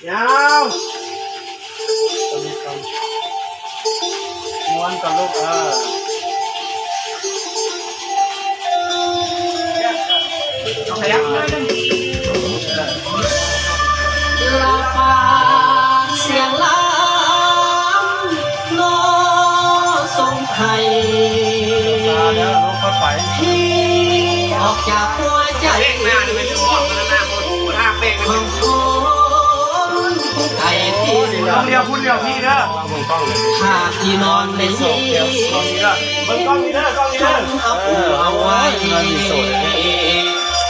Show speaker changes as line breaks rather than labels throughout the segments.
ยาวม้วนกับลูกขยับหน่อยนึง
ลาฟ้าเสียงล้ำโลทรงไทยที่ออกจากหัวใจของคนไทยที่
ต้องเรียวพูดเรียวพี่เด้อ
หากที่นอนในที่
มันกล้องนี้เด้อกล้องนี้เด้อ
เอาไว้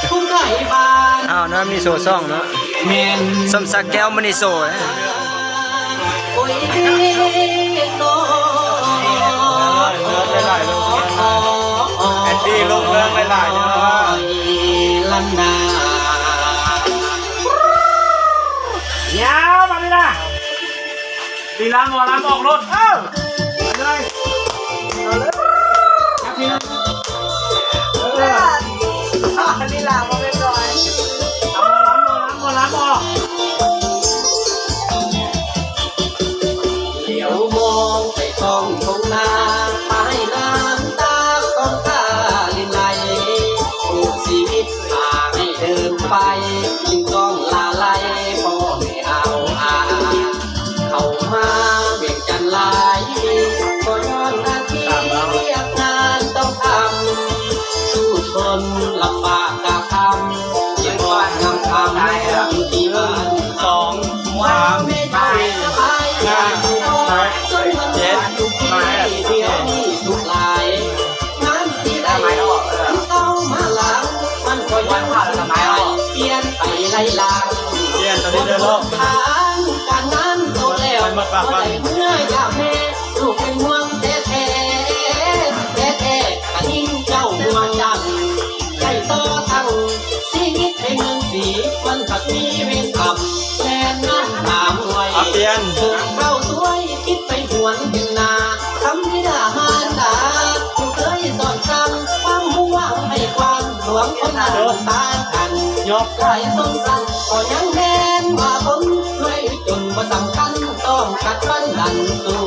ผู้ใดบ้าน
อ้าวนะมีโซ่ซ่องเนาะสมศักดิ์แก้วมณีโซ่
โอ้ยโต
แอนดี้ลงเรื่องหลายๆเนี่ย
ลันนา
ยาวมาเลยนะดีลาหมอลำออกรถมาเลยดีลามาเป็นรอยหมอลำออก
เดี๋ยวมองไปท้องทุ่งนาไปน้ำตาต้องตาลินไหลปลูกชีวิตพาให้เดินไปจึงต้องลาไลพ่อไม่เอาเข้ามาเวียงจันลายก็ย้อนหน้าที่เรียกงานต้องทำสู้ทนลำบากกะทำยังวาดงามคำอยู่ที่บ้าน
2 3
ไม่ได้สบายงานจนวันวันทุกที่เดียวนี้ทุกลายงานที่ได้เข้ามาหลังมันก็ยังเปลี่ยนไปไล่ลาง
เปลี่ยนตอนนี้เดินโลก
ทางการงานโตแล้วก็ได้เมื่อยามแม่ลูกเป็นห่วงแท้แท้กะยิ่งเจ้าห่วงจังใจต่อทั้งชีวิตในเมืองสีมันผัดมีเวรกรรมแลนน้ำตามหวย
เปลี่ยน
เข้าสวยคิดไปหวนเป็นนาทำให้ด่าหานด่าผู้เคยสอนสั่งความห่วงให้ความหลวงคนนั้นตากัน
ยก
ไก่สงสั่งก็ยังแทนว่าคนด้วยจนว่าสำคัญต้องกัดฟันดันสู้